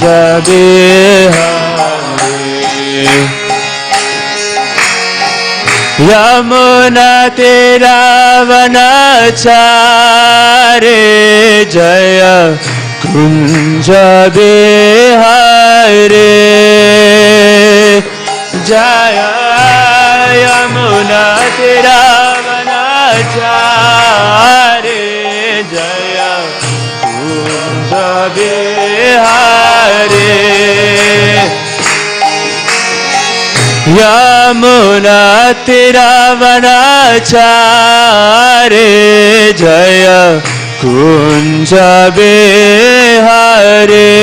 Bihari. Yamuna Tiravanachari Jaya Kunja Bihari. Jaya Yamuna Tiravanachari Jaya Kunja Bihari. Yamuna Tiravanachari Jaya Kunja Bihari.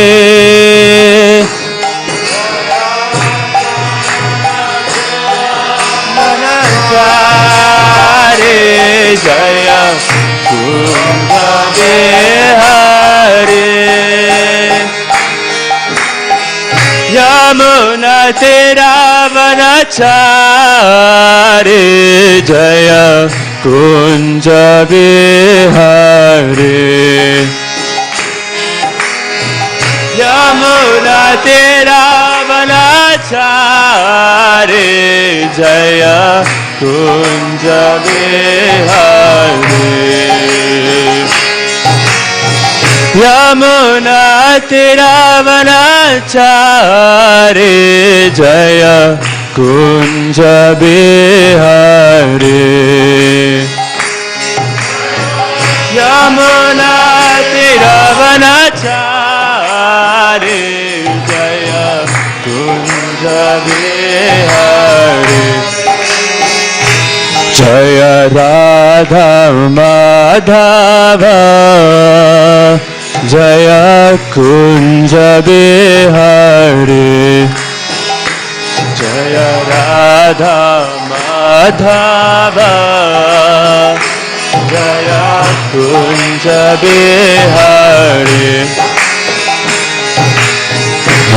Jaya Kunja Bihari. Yamuna Tiravanachari Jaya Kunja Bihari. Yamuna Tiravanachari Jaya Kunja Bihari. Yamuna Tiravanachari Jaya Kunja Bihari. Yamuna Tiravanachari Jaya Kunja Bihari. Jaya Radha Madhava Jaya Kunja Bihari. Jaya Radha Madhava Jaya Kunja Bihari.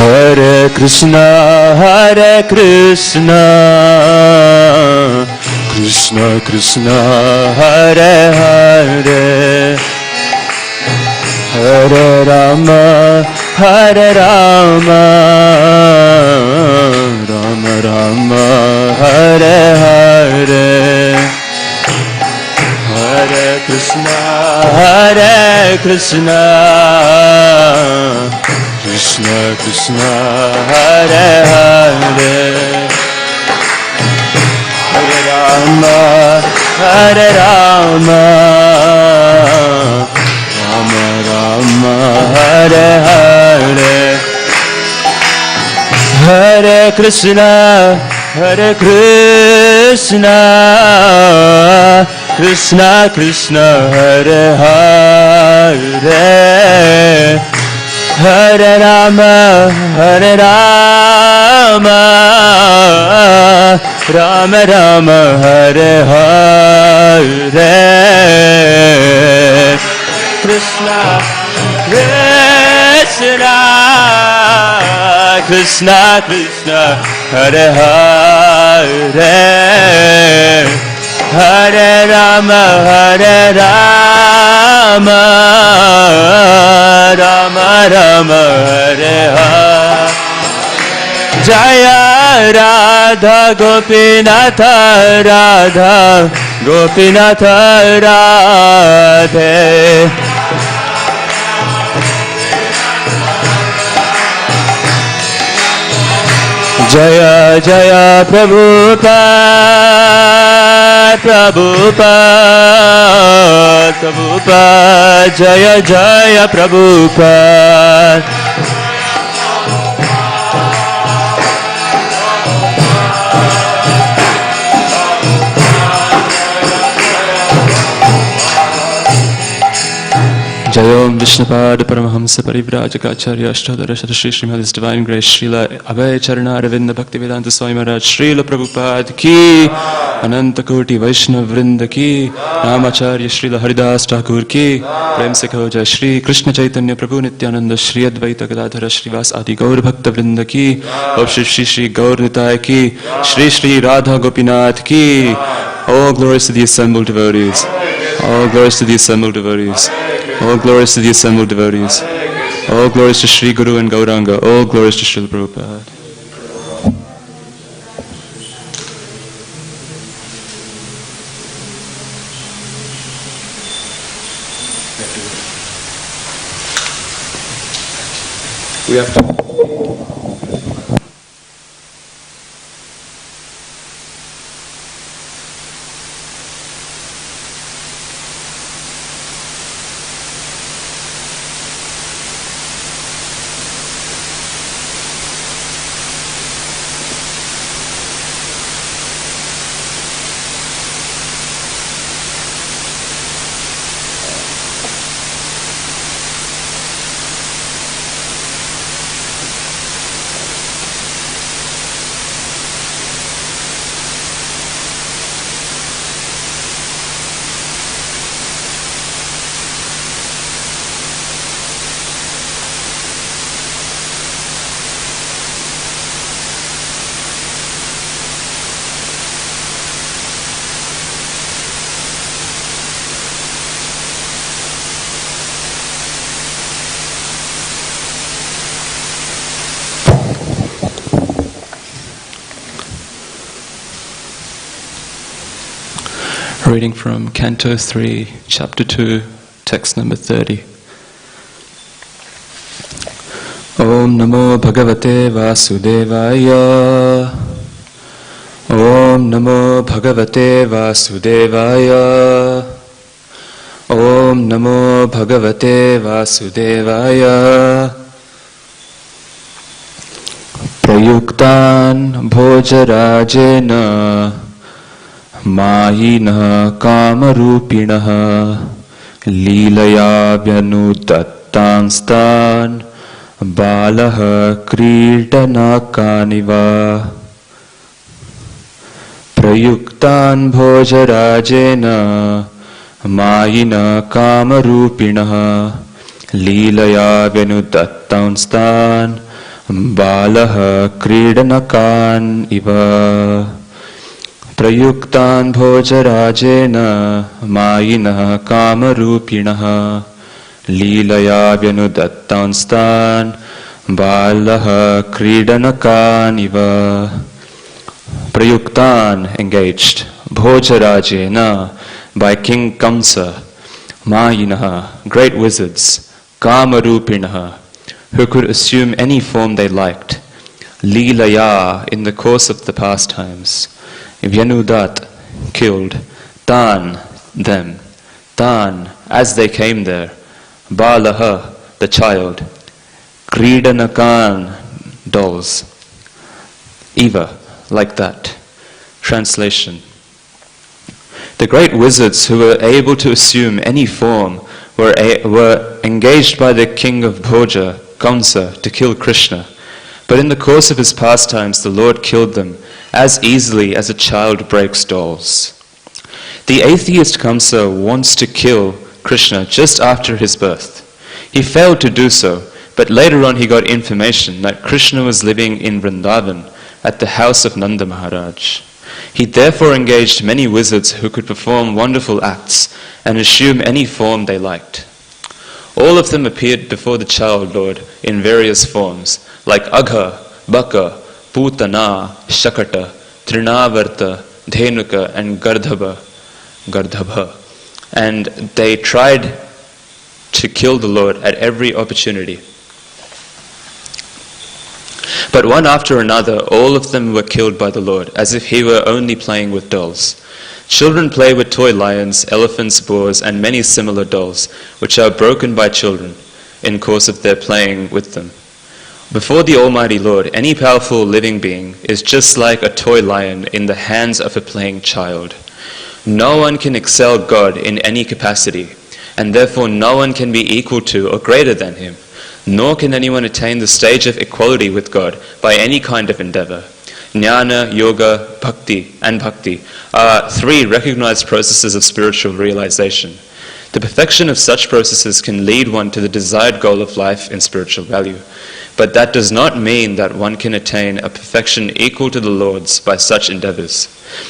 Hare Krishna Krishna Krishna Hare Hare Hare Rama Hare Rama Rama Rama Hare Hare Hare Krishna Krishna Krishna Hare Hare Hare Rama Hare Rama Rama Rama Hare Hare Hare Krishna Krishna Krishna Hare Hare Hare Rama Rama Rama Hare Hare Krishna Krishna Hare Hare Hare Rama Rama Rama Hare Hare. Jaya Radha Gopinatha Radha Gopinatha Radhe. Jaya Jaya Prabhupada Jaya Jaya Prabhupada. Jayom Vishnupada Paramahamsa Parivrajaka Ashtadhara Shri Srimad His Divine Grace Srila Abhay Charana Ravinda Bhaktivedanta Swami Maharaj Srila Prabhupada Ki Ananta Koti Vaishnav Vrinda Ki Namacharya Srila Haridas Thakur Ki Prem Se Kaho Jai Shri Krishna Chaitanya Prabhu Nityananda Shri Advaita Gadadhara Shrivas Adi Gaur Bhakta Vrinda Ki Om Shri Gaur Nitai Ki Shri Radha Gopinath Ki. All glories to the assembled devotees. All glories to the assembled devotees. All glories to the assembled devotees. All glories to Sri Guru and Gauranga. All glories to Srila Prabhupada. We have to. Reading from Canto 3, Chapter 2, text number 30. Om Namo Bhagavate Vasudevaya. Om Namo Bhagavate Vasudevaya. Om Namo Bhagavate Vasudevaya. Prayuktan Bhojarajena Mayina Kamarupinaha Leelaya Vyanudattanstan Balaha Kridanakaniva. Prayuktan Bhojarajena Mayina Kamarupinaha Leelaya Vyanudattanstan Balaha Kridanakaniva. Prayuktan Bhojarajena Mayina Kamarupinaha Leelaya Vyanudattanstan Balaha Kridanakaniva. Prayuktan, engaged, Bhojarajena, by King Kamsa, Mayinaha, great wizards, Kamarupinaha, who could assume any form they liked, Leelaya, in the course of the pastimes, Vyanudat, killed, Tan, them, Tan, as they came there, Balaha, the child, Kridanakan, dolls, Eva, like that. Translation. The great wizards who were able to assume any form were engaged by the king of Bhoja, Kamsa, to kill Krishna. But in the course of his pastimes, the Lord killed them as easily as a child breaks dolls. The atheist Kamsa wants to kill Krishna just after his birth. He failed to do so, but later on he got information that Krishna was living in Vrindavan at the house of Nanda Maharaj. He therefore engaged many wizards who could perform wonderful acts and assume any form they liked. All of them appeared before the child Lord in various forms, like Agha, Baka, Putana, Shakata, Trinavarta, Dhenuka, and Gardhabha. And they tried to kill the Lord at every opportunity. But one after another, all of them were killed by the Lord, as if he were only playing with dolls. Children play with toy lions, elephants, boars, and many similar dolls, which are broken by children in course of their playing with them. Before the Almighty Lord, any powerful living being is just like a toy lion in the hands of a playing child. No one can excel God in any capacity, and therefore no one can be equal to or greater than him, nor can anyone attain the stage of equality with God by any kind of endeavor. Jnana, yoga, bhakti, and bhakti are three recognized processes of spiritual realization. The perfection of such processes can lead one to the desired goal of life in spiritual value. But that does not mean that one can attain a perfection equal to the Lord's by such endeavors.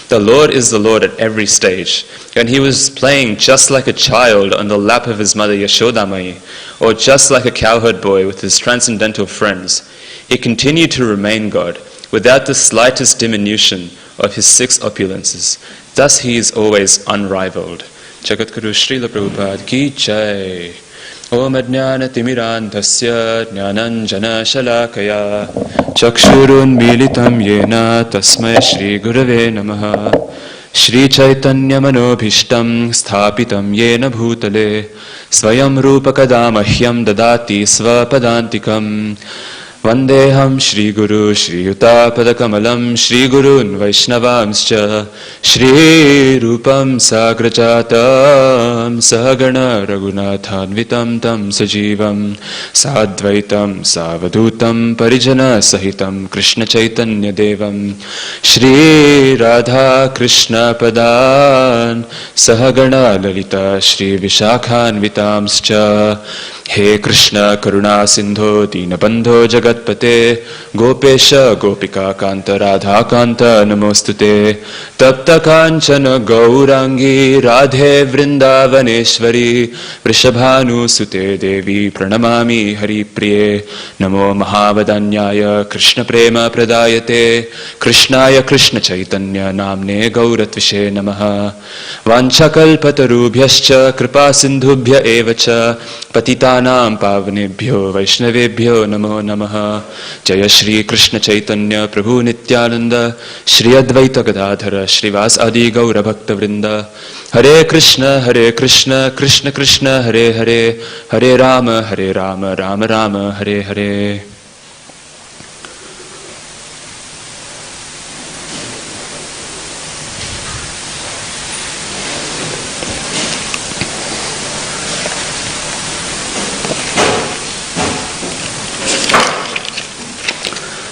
The Lord is the Lord at every stage, and he was playing just like a child on the lap of his mother Yashodamai, or just like a cowherd boy with his transcendental friends. He continued to remain God, without the slightest diminution of his 6 opulences. Thus he is always unrivaled. Jagatguru Srila Prabhupada ki jai. Om Ajnana Timirantasya Jnananjana Shalakaya Chakshurun Militam Yena Tasmai Shri Gurave Namaha. Shri Chaitanya Manobhishtam Sthapitam Yena Bhutale Swayam Rupakadamahyam Dadati Svapadantikam. Vandeham Shri Guru Shri Yuta Padakamalam Shri Gurun Vaishnavamscha Shri Rupam Sagrajatam Sahagana Raghunathanvitam Tam Sajivam Sadvaitam Savadutam Parijana Sahitam Krishna Chaitanya Devam Shri Radha Krishna Padan Sahagana Lalita Shri Vishakhanvitamscha. He Krishna Karuna Sindho Dinabandho Jagatpate Gopesha Gopika Kanta Radha Kanta Namostute Tapta Kanchana Gaurangi Radhe Vrindavaneshwari Vrishabhanu Sute Devi Pranamami Hari Priye Namo Mahavadanyaya Krishna Prema Pradayate Krishnaya Krishna Chaitanya Namne Gauratvishe Namaha Vanchakalpatarubhyascha Kripa Sindhubhya Evacha Patita Nam Pavanebhyo Vaishnavebhyo Namo Namaha. Jaya Shri Krishna Chaitanya Prabhu Nityananda Shri Advaita Gadadhara Shrivas Adi Gaura Bhakta Vrinda. Hare Krishna Krishna Krishna Hare Hare Hare Rama Rama Rama Hare Hare.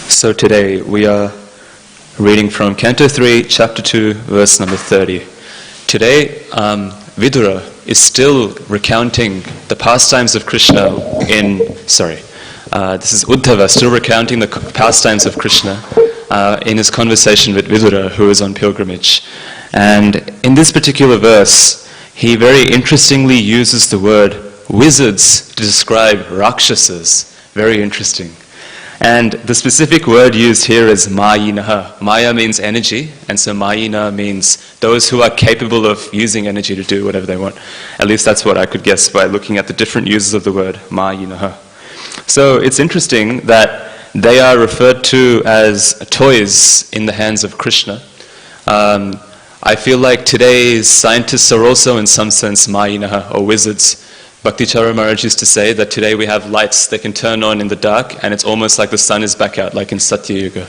So today we are reading from Canto 3, Chapter 2, verse number 30. Today, Vidura is still recounting the pastimes of Krishna this is Uddhava, still recounting the pastimes of Krishna in his conversation with Vidura, who is on pilgrimage. And in this particular verse, he very interestingly uses the word wizards to describe Rakshasas. Very interesting. And the specific word used here is mayinaha. Maya means energy, and so mayina means those who are capable of using energy to do whatever they want. At least that's what I could guess by looking at the different uses of the word mayinaha. So it's interesting that they are referred to as toys in the hands of Krishna. I feel like today's scientists are also in some sense mayinaha, or wizards. Bhaktichara Maharaj used to say that today we have lights that can turn on in the dark, and it's almost like the sun is back out, like in Satya Yuga.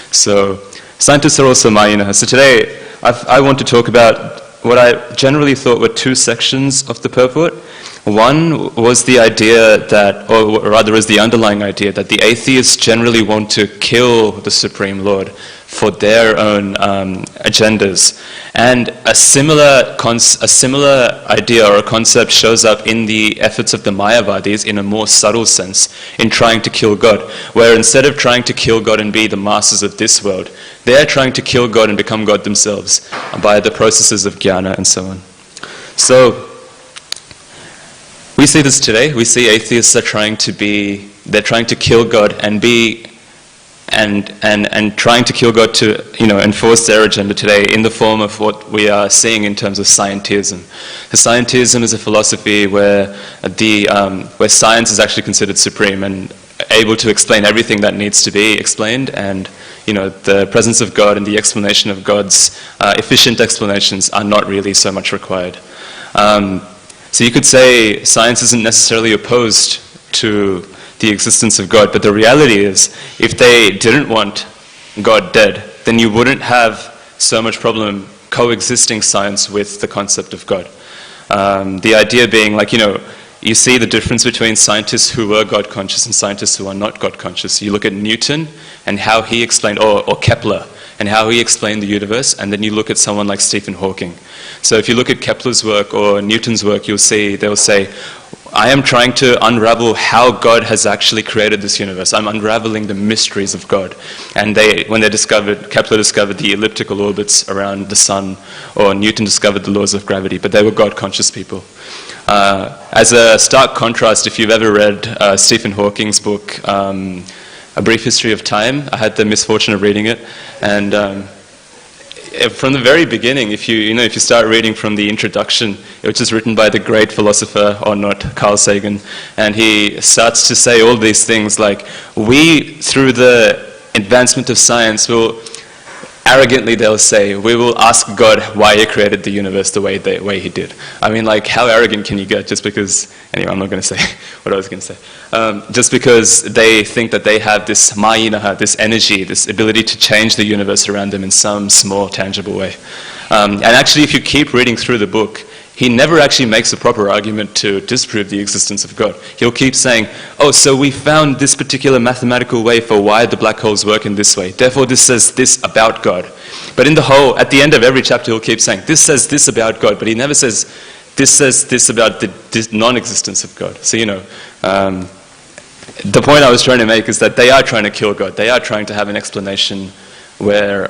So scientists are also mayinaha. So today I want to talk about what I generally thought were 2 sections of the purport. One was the idea that, or rather is the underlying idea, that the atheists generally want to kill the Supreme Lord for their own agendas. And a similar idea or a concept shows up in the efforts of the Mayavadis in a more subtle sense, in trying to kill God, where instead of trying to kill God and be the masters of this world, they're trying to kill God and become God themselves by the processes of jnana and so on. So we see this today. We see atheists are trying to kill God and be and trying to kill God to enforce their agenda today in the form of what we are seeing in terms of scientism. The scientism is a philosophy where where science is actually considered supreme and able to explain everything that needs to be explained, and the presence of God and the explanation of God's efficient explanations are not really so much required. So you could say science isn't necessarily opposed to the existence of God, but the reality is, if they didn't want God dead, then you wouldn't have so much problem coexisting science with the concept of God. The idea being, you see the difference between scientists who were God conscious and scientists who are not God conscious. You look at Newton and how he explained, or Kepler, and how he explained the universe, and then you look at someone like Stephen Hawking. So if you look at Kepler's work or Newton's work, they'll say, I am trying to unravel how God has actually created this universe. I'm unraveling the mysteries of God. And Kepler discovered the elliptical orbits around the sun, or Newton discovered the laws of gravity, but they were God-conscious people. As a stark contrast, if you've ever read Stephen Hawking's book, A Brief History of Time, I had the misfortune of reading it, and from the very beginning, if you start reading from the introduction, which is written by the great philosopher, or not, Carl Sagan, and he starts to say all these things like, we, through the advancement of science, arrogantly they'll say, we will ask God why he created the universe the way he did. I mean, like, how arrogant can you get just because, anyway, I'm not going to say what I was going to say. Just because they think that they have this mayinaha, this energy, this ability to change the universe around them in some small, tangible way. And actually, if you keep reading through the book, he never actually makes a proper argument to disprove the existence of God. He'll keep saying, oh, so we found this particular mathematical way for why the black holes work in this way. Therefore, this says this about God. But at the end of every chapter, he'll keep saying, this says this about God, but he never says this about the non-existence of God. So, the point I was trying to make is that they are trying to kill God. They are trying to have an explanation where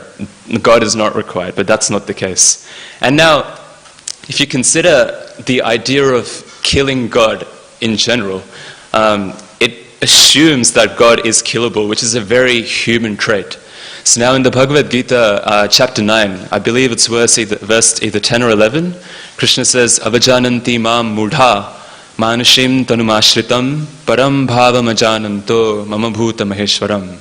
God is not required, but that's not the case. And now, if you consider the idea of killing God in general, it assumes that God is killable, which is a very human trait. So now in the Bhagavad Gita, chapter 9, I believe it's verse either 10 or 11, Krishna says, Avajananti mam mudha manashim tanumashritam param bhavam ajananto mama bhuta maheshwaram.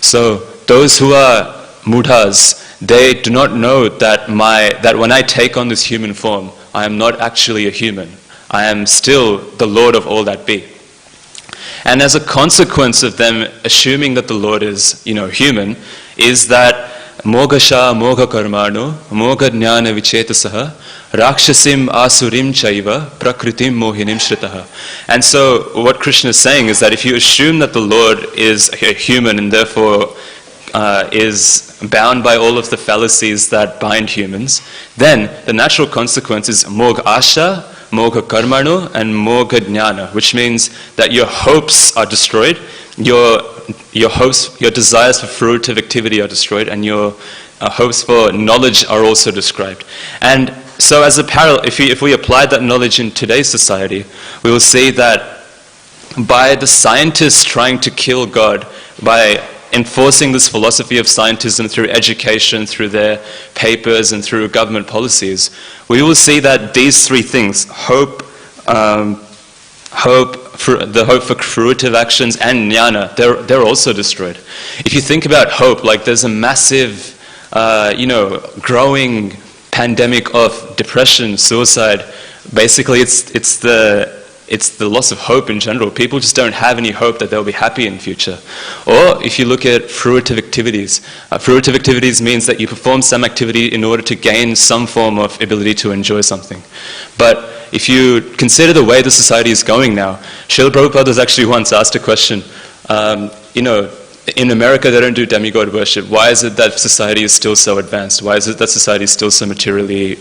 So those who are mudhas, they do not know that when I take on this human form, I am not actually a human. I am still the Lord of all that be. And as a consequence of them assuming that the Lord is, human, is that mogasha moga karmano moga jnana vichetasaha rakshasim asurim chaiva prakritim mohinim shritaha. And so what Krishna is saying is that if you assume that the Lord is a human and therefore is bound by all of the fallacies that bind humans, then the natural consequence is moga asha, moga karmano, and moga jnana, which means that your hopes are destroyed, your desires for fruitive activity are destroyed, and your hopes for knowledge are also described. And so as a parallel, if we apply that knowledge in today's society, we will see that by the scientists trying to kill God, by enforcing this philosophy of scientism through education, through their papers, and through government policies, we will see that these three things, the hope for fruitive actions, and jnana, they're also destroyed. If you think about hope, like there's a massive, growing pandemic of depression, suicide. Basically, it's the loss of hope in general. People just don't have any hope that they'll be happy in the future. Or if you look at fruitive activities means that you perform some activity in order to gain some form of ability to enjoy something. But if you consider the way the society is going now, Srila Prabhupada was actually once asked a question, in America they don't do demigod worship. Why is it that society is still so advanced? Why is it that society is still so materially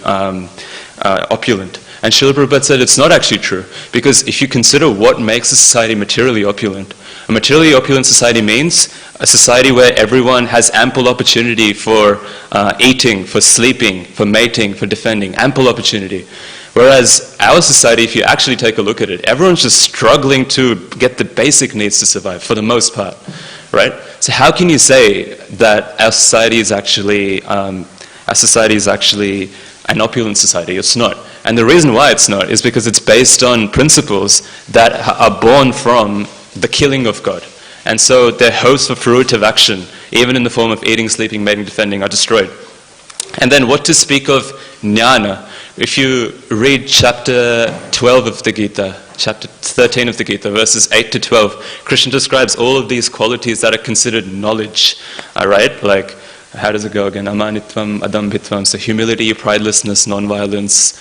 opulent? And Srila Prabhupada said it's not actually true, because if you consider what makes a society materially opulent, a materially opulent society means a society where everyone has ample opportunity for eating, for sleeping, for mating, for defending, ample opportunity. Whereas our society, if you actually take a look at it, everyone's just struggling to get the basic needs to survive, for the most part, right? So how can you say that our society is actually an opulent society? It's not. And the reason why it's not is because it's based on principles that are born from the killing of God. And so their hopes for fruitive action, even in the form of eating, sleeping, mating, defending, are destroyed. And then what to speak of jnana? If you read chapter 12 of the Gita, chapter 13 of the Gita, verses 8 to 12, Krishna describes all of these qualities that are considered knowledge, right? Like, how does it go again? Amanitvam, adambhitvam. So humility, pridelessness, non-violence,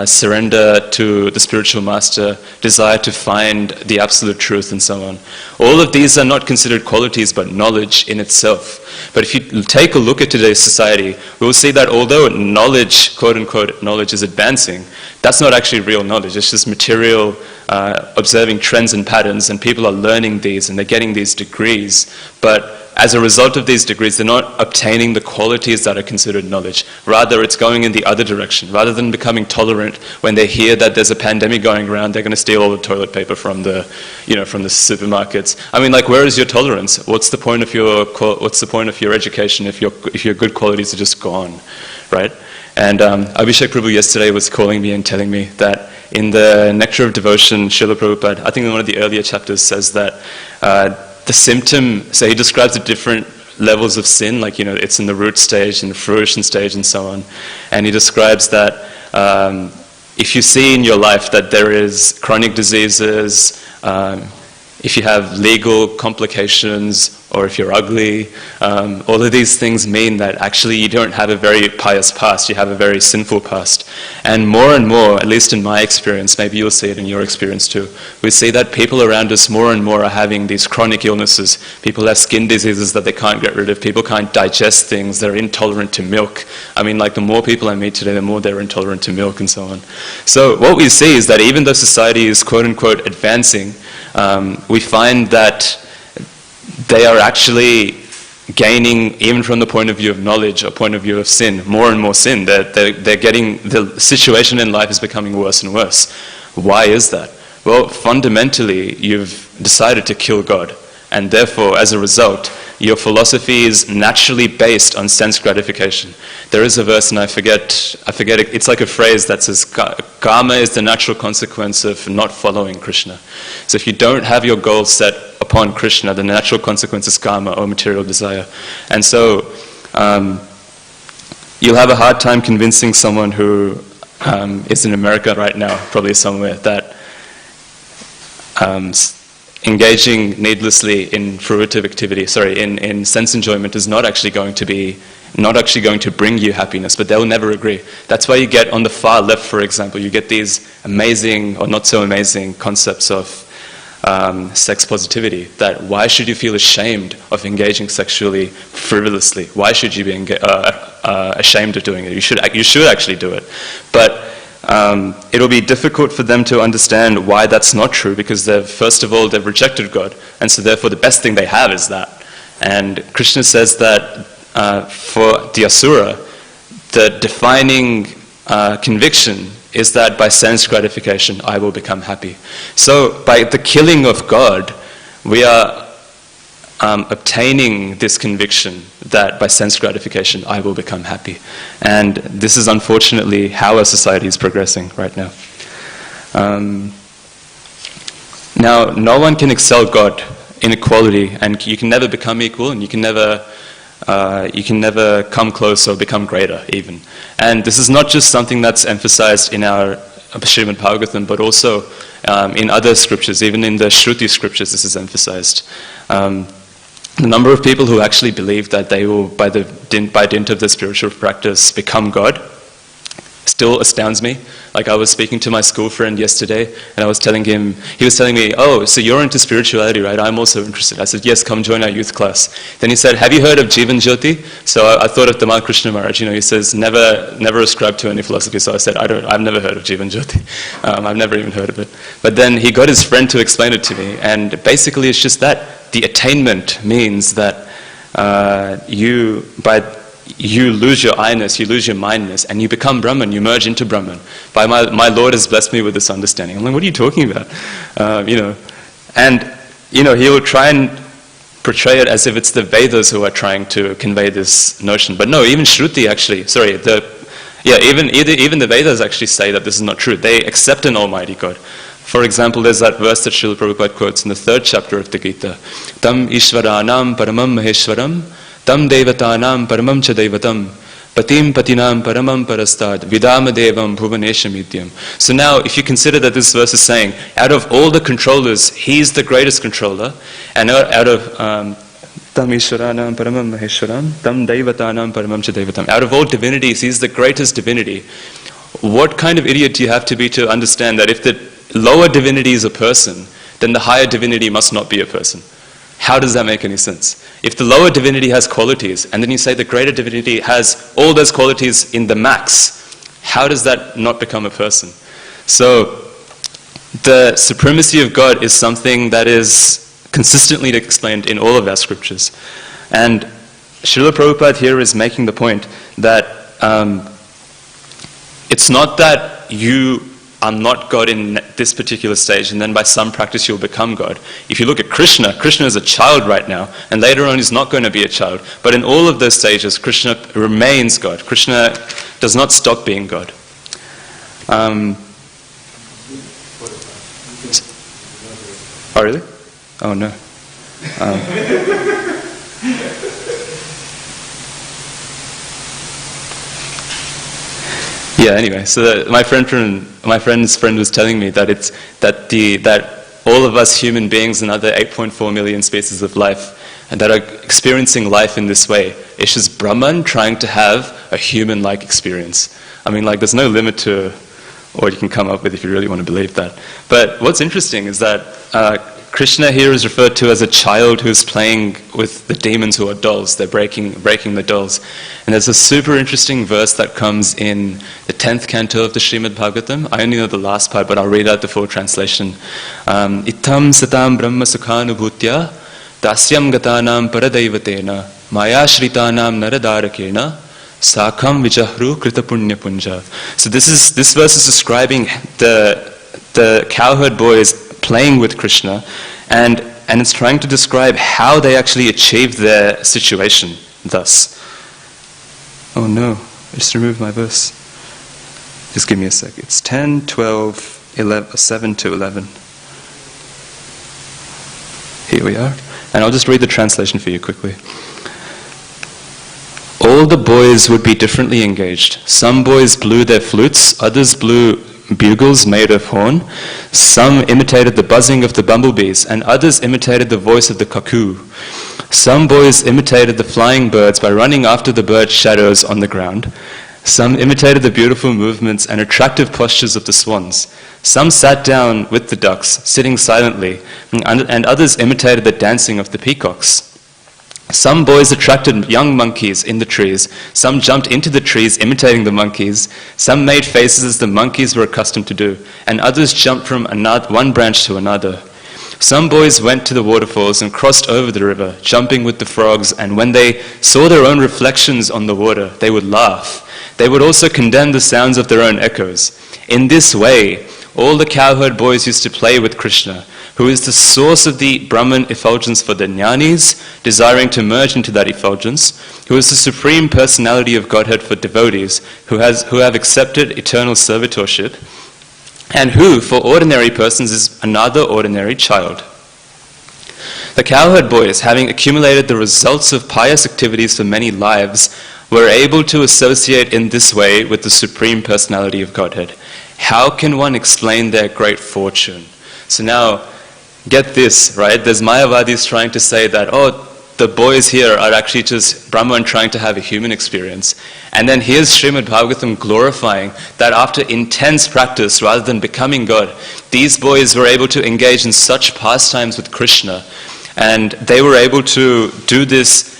surrender to the spiritual master, desire to find the absolute truth, and so on. All of these are not considered qualities, but knowledge in itself. But if you take a look at today's society, we will see that although knowledge, quote-unquote, knowledge is advancing, that's not actually real knowledge. It's just material observing trends and patterns, and people are learning these and they're getting these degrees, but as a result of these degrees, they're not obtaining the qualities that are considered knowledge. Rather, it's going in the other direction. Rather than becoming tolerant when they hear that there's a pandemic going around, they're going to steal all the toilet paper from the supermarkets. I mean, like, where is your tolerance? What's the point of your education if your good qualities are just gone, right? And Abhishek Prabhu yesterday was calling me and telling me that in the Nectar of Devotion, Srila Prabhupada, I think in one of the earlier chapters, says that the symptom, so he describes the different levels of sin, like, it's in the root stage, in the fruition stage, and so on. And he describes that if you see in your life that there is chronic diseases, if you have legal complications, or if you're ugly, all of these things mean that actually you don't have a very pious past, you have a very sinful past. And more, at least in my experience, maybe you'll see it in your experience too, we see that people around us more and more are having these chronic illnesses. People have skin diseases that they can't get rid of, people can't digest things, they're intolerant to milk. I mean, like, the more people I meet today, the more they're intolerant to milk and so on. So what we see is that even though society is quote-unquote advancing, we find that they are actually gaining, even from the point of view of knowledge or point of view of sin, more and more sin. They're getting, the situation in life is becoming worse and worse. Why is that? Well, fundamentally, you've decided to kill God. And therefore, as a result, your philosophy is naturally based on sense gratification. There is a verse, and I forget it, it's like a phrase that says, karma is the natural consequence of not following Krishna. So if you don't have your goals set upon Krishna, the natural consequence is karma, or material desire. And so you'll have a hard time convincing someone who is in America right now, probably somewhere, that engaging needlessly in fruitive activity, in sense enjoyment is not actually going to bring you happiness, but they'll never agree. That's why you get on the far left, for example, you get these amazing or not so amazing concepts of sex positivity, that why should you feel ashamed of engaging sexually frivolously? Why should you be ashamed of doing it? You should actually do it. But it'll be difficult for them to understand why that's not true, because first of all, they've rejected God, and so therefore the best thing they have is that. And Krishna says that for the Asura, the defining conviction is that by sense gratification, I will become happy. So by the killing of God, we are obtaining this conviction that by sense gratification, I will become happy. And this is unfortunately how our society is progressing right now. Now, no one can excel God in equality, and you can never become equal, and you can never come close or become greater even. And this is not just something that's emphasized in our Srimad Bhagavatam, but also in other scriptures, even in the Shruti scriptures this is emphasized. The number of people who actually believe that they will, by dint of their spiritual practice, become God still astounds me. Like, I was speaking to my school friend yesterday, and he was telling me, oh, so you're into spirituality, right? I'm also interested. I said, yes, come join our youth class. Then he said, have you heard of Jivan Jyoti? So I thought of Tamal Krishna Maharaj, he says, never ascribe to any philosophy. So I said, I've never heard of Jivan Jyoti. I've never even heard of it. But then he got his friend to explain it to me, and basically it's just that. The attainment means that you lose your I-ness, you lose your mindness, and you become Brahman, you merge into Brahman. My Lord has blessed me with this understanding. I'm like, what are you talking about? And he'll try and portray it as if it's the Vedas who are trying to convey this notion. But no, even Shruti actually, even the Vedas actually say that this is not true. They accept an Almighty God. For example, there's that verse that Srila Prabhupada quotes in the 3rd chapter of the Gita. Tam Ishvaranam Paramam Maheshwaram, Tam Devatanam Paramam Cha Devatam, Patim Patinam Paramam Parastad, Vidama Devam Bhuvanesham Idyam. So now, if you consider that this verse is saying, out of all the controllers, he's the greatest controller, and out of Tam Ishvaranam Paramam Maheshwaram, Tam Devatanam Paramam Cha Devatam. Out of all divinities, he's the greatest divinity. What kind of idiot do you have to be to understand that if the lower divinity is a person, then the higher divinity must not be a person? How does that make any sense? If the lower divinity has qualities, and then you say the greater divinity has all those qualities in the max, how does that not become a person? So the supremacy of God is something that is consistently explained in all of our scriptures. And Srila Prabhupada here is making the point that it's not that you are not God in this particular stage and then by some practice you'll become God. If you look at Krishna is a child right now, and later on he's not going to be a child. But in all of those stages, Krishna remains God. Krishna does not stop being God. Oh, really? Oh, no. Yeah. Anyway, so my friend's friend was telling me that that all of us human beings and other 8.4 million species of life and that are experiencing life in this way, it's just Brahman trying to have a human-like experience. I mean, like, there's no limit to what you can come up with if you really want to believe that. But what's interesting is that Krishna here is referred to as a child who's playing with the demons who are dolls. They're breaking the dolls. And there's a super interesting verse that comes in the 10th canto of the Srimad Bhagavatam. I only know the last part, but I'll read out the full translation. Ittam satam brahma sukhanubhutya dasyam gatanam paradaivatena maya shritanam naradarakena sakham vijahru krita punya punja. So this verse is describing the cowherd boys playing with Krishna, and it's trying to describe how they actually achieved their situation thus. Oh no, I just removed my verse. Just give me a sec. It's 10, 12, 11, 7 to 11. Here we are. And I'll just read the translation for you quickly. All the boys would be differently engaged. Some boys blew their flutes, others blew bugles made of horn. Some imitated the buzzing of the bumblebees, and others imitated the voice of the cuckoo. Some boys imitated the flying birds by running after the bird shadows on the ground. Some imitated the beautiful movements and attractive postures of the swans. Some sat down with the ducks, sitting silently, and others imitated the dancing of the peacocks. Some boys attracted young monkeys in the trees. Some jumped into the trees imitating the monkeys. Some made faces as the monkeys were accustomed to do, and others jumped from one branch to another. Some boys went to the waterfalls and crossed over the river, jumping with the frogs, and when they saw their own reflections on the water, they would laugh. They would also condemn the sounds of their own echoes. In this way, all the cowherd boys used to play with Krishna, who is the source of the Brahman effulgence for the jnanis, desiring to merge into that effulgence, who is the supreme personality of Godhead for devotees, who have accepted eternal servitorship, and who, for ordinary persons, is another ordinary child. The cowherd boys, having accumulated the results of pious activities for many lives, were able to associate in this way with the supreme personality of Godhead. How can one explain their great fortune? So now, get this, right? There's Mayavadis trying to say that, the boys here are actually just Brahman trying to have a human experience. And then here's Srimad Bhagavatam glorifying that after intense practice, rather than becoming God, these boys were able to engage in such pastimes with Krishna. And they were able to do this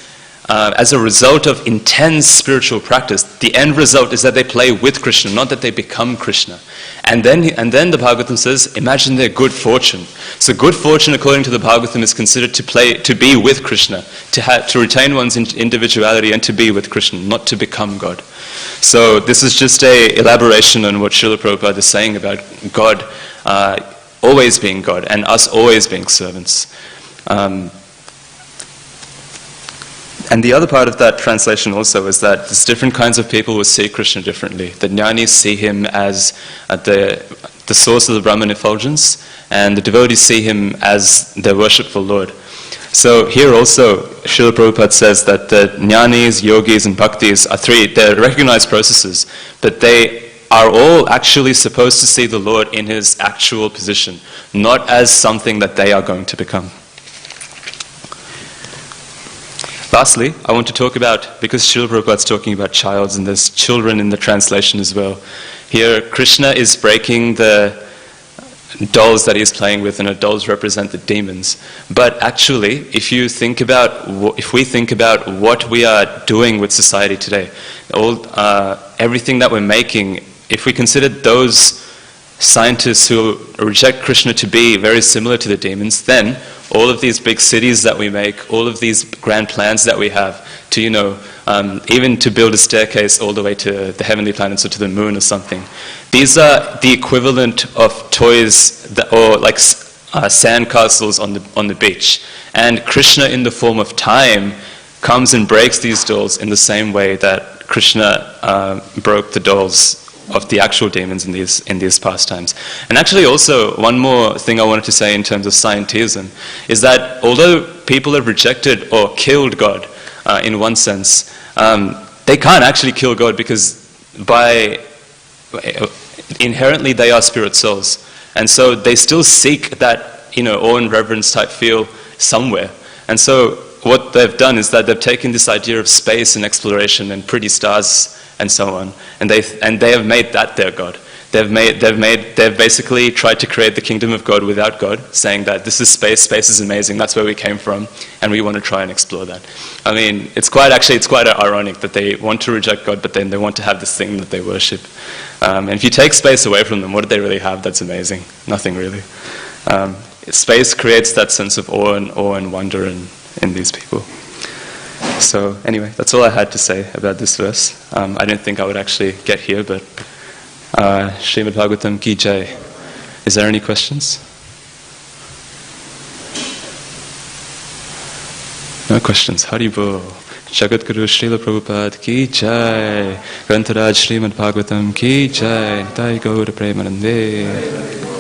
as a result of intense spiritual practice. The end result is that they play with Krishna, not that they become Krishna. And then the Bhagavatam says, imagine their good fortune. So good fortune, according to the Bhagavatam, is considered to be with Krishna, to retain one's individuality and to be with Krishna, not to become God. So this is just a elaboration on what Srila Prabhupada is saying about God always being God and us always being servants. And the other part of that translation also is that there's different kinds of people who see Krishna differently. The jnanis see him as the source of the Brahman effulgence, and the devotees see him as their worshipful Lord. So here also, Srila Prabhupada says that the jnanis, yogis, and bhaktis are they're recognized processes, but they are all actually supposed to see the Lord in his actual position, not as something that they are going to become. Lastly, I want to talk about, because Srila Prabhupada is talking about childs, and there's children in the translation as well. Here, Krishna is breaking the dolls that he's playing with, and the dolls represent the demons. But actually, if we think about what we are doing with society today, everything that we're making, if we consider those scientists who reject Krishna to be very similar to the demons, then all of these big cities that we make, all of these grand plans that we have to, even to build a staircase all the way to the heavenly planets or to the moon or something, these are the equivalent of toys or like sand castles on the beach. And Krishna, in the form of time, comes and breaks these dolls in the same way that Krishna broke the dolls of the actual demons in these pastimes. And actually also, one more thing I wanted to say in terms of scientism is that although people have rejected or killed God in one sense, they can't actually kill God because inherently they are spirit souls. And so they still seek that, awe and reverence type feel somewhere. And so what they've done is that they've taken this idea of space and exploration and pretty stars and so on, and they have made that their God. They've basically tried to create the kingdom of God without God, saying that this is space is amazing, that's where we came from, and we want to try and explore that. I mean, it's quite ironic that they want to reject God, but then they want to have this thing that they worship. And if you take space away from them, what do they really have that's amazing? Nothing really. Space creates that sense of awe and wonder in these people. So anyway, that's all I had to say about this verse. I didn't think I would actually get here, but Srimad Bhagavatam ki jai. Is there any questions? No questions. Hari Bol. Jagat Guru Srila Prabhupada ki jai. Grantaraj Srimad Bhagavatam ki jai. Nitai Gaura Premanande.